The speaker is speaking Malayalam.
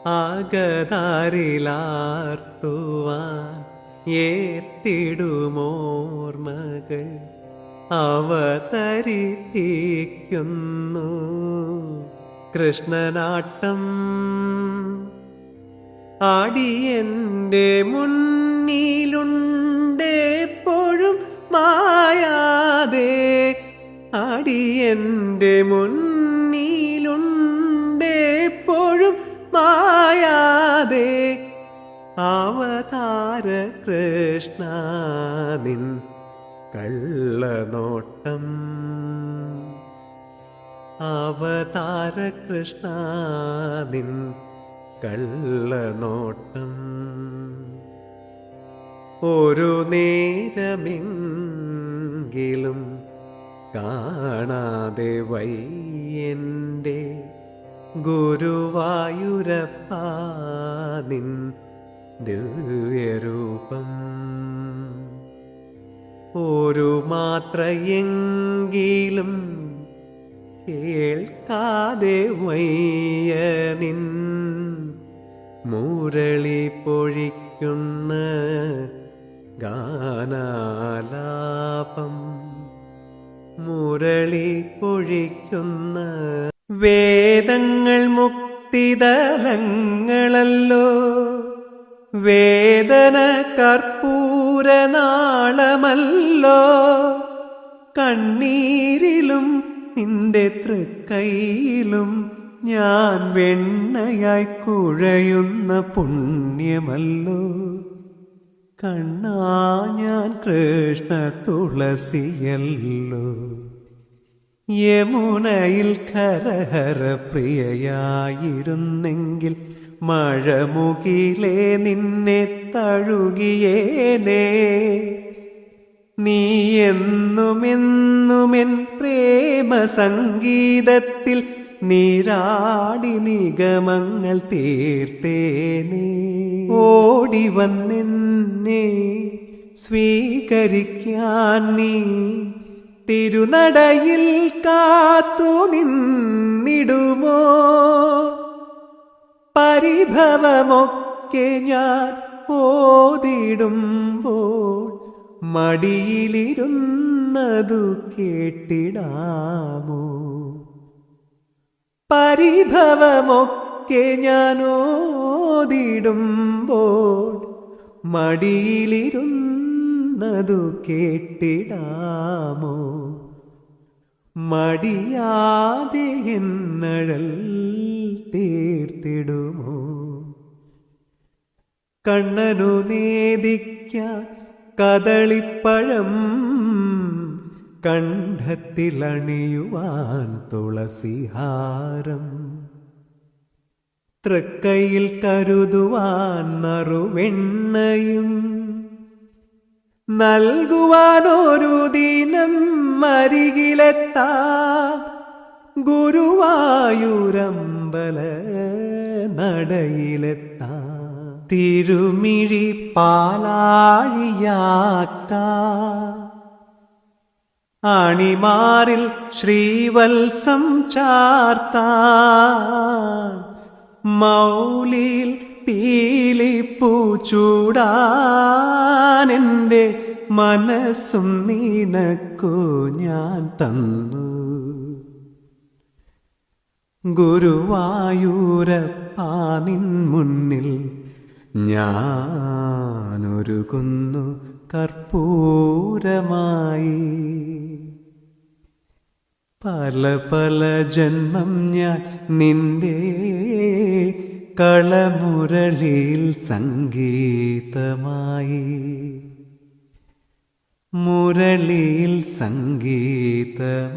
ആകതാരിലാർത്തുവാൻ ഏത്തിടുമോർമകൾ അവതരിപ്പിക്കുന്നു കൃഷ്ണനാട്ടം. അടിയന്റെ മുന്നിലുണ്ടെപ്പോഴും മായാതെ, അടിയന്റെ മുന്നിലുണ്ടെപ്പോഴും മായാതെ, അവതാര കൃഷ്ണ നിൻ കള്ളനോട്ടം, അവതാര കൃഷ്ണ നിൻ കള്ളനോട്ടം. ഒരു നേരമെങ്കിലും കാണാതെ വയ്യന്റെ ഗുരുവായൂരപ്പ നിൻ ദിവ്യരൂപം. ഒരു മാത്രയെങ്കിലും കേൾക്കാതെ വയ്യ നിൻ മുരളി പൊഴിക്കുന്ന ഗാനാലാപം, മുരളി പൊഴിക്കുന്ന. വേദങ്ങൾ മുക്തിതലങ്ങളല്ലോ, വേദന കർപ്പൂരനാളമല്ലോ, കണ്ണീരിലും നിന്റെ തൃക്കൈയിലും ഞാൻ വെണ്ണയായി കുഴയുന്ന പുണ്യമല്ലോ. കണ്ണാ ഞാൻ കൃഷ്ണ തുളസിയല്ലോ, യമുനയിൽ ഖരഹര പ്രിയയായിരുന്നെങ്കിൽ മഴമുകിലേ നിന്നെ തഴുകിയേനേ. നീ എന്നുമെന്നുമെൻ പ്രേമ സംഗീതത്തിൽ നീരാടി നിഗമങ്ങൾ തീർത്തേനേ. ഓടി വന്നെന്നെ സ്വീകരിക്കാൻ നീ തിരുനടയിൽ കാത്തു നിന്നിടുമോ? പരിഭവമൊക്കെ ഞാൻ ഓതിടുമ്പോൾ മടിയിലിരുന്നതു കേട്ടിടാമോ? പരിഭവമൊക്കെ ഞാൻ ഓതിടുമ്പോൾ മടിയിലിരുന്നതു കേട്ടിടാമോ? മടിയാതെ എന്നഴൽ തീർത്തിടുമോ? കണ്ണനു നേദിക്കാൻ കദളിപ്പഴം, കണ്ഠത്തിലണിയുവാൻ തുളസിഹാരം, തൃക്കൈയിൽ കരുതുവാൻ നറുവെണ്ണയും, നൽകുവാനൊരു ദിനം അരികിലെത്താം ഗുരുവായൂരമ്പല നടയിലെത്താം. തിരുമിഴി പാലാഴിയാക്കാം, അണിമാറിൽ ശ്രീവത്സം ചാർത്താൻ, മൗലിയിൽ പീലിപ്പൂ ചൂടാൻ എൻ്റെ മനസ്സും നിനക്കു ഞാൻ തന്നു. ഗുരുവായൂരപ്പാ നിൻ മുന്നിൽ ഞാനൊരുകുന്നു കർപ്പൂരമായി. പല പല ജന്മം ഞാൻ നിന്റെ കളമുരളിയിൽ സംഗീതമായി, മുരളിയിൽ സംഗീതമായി.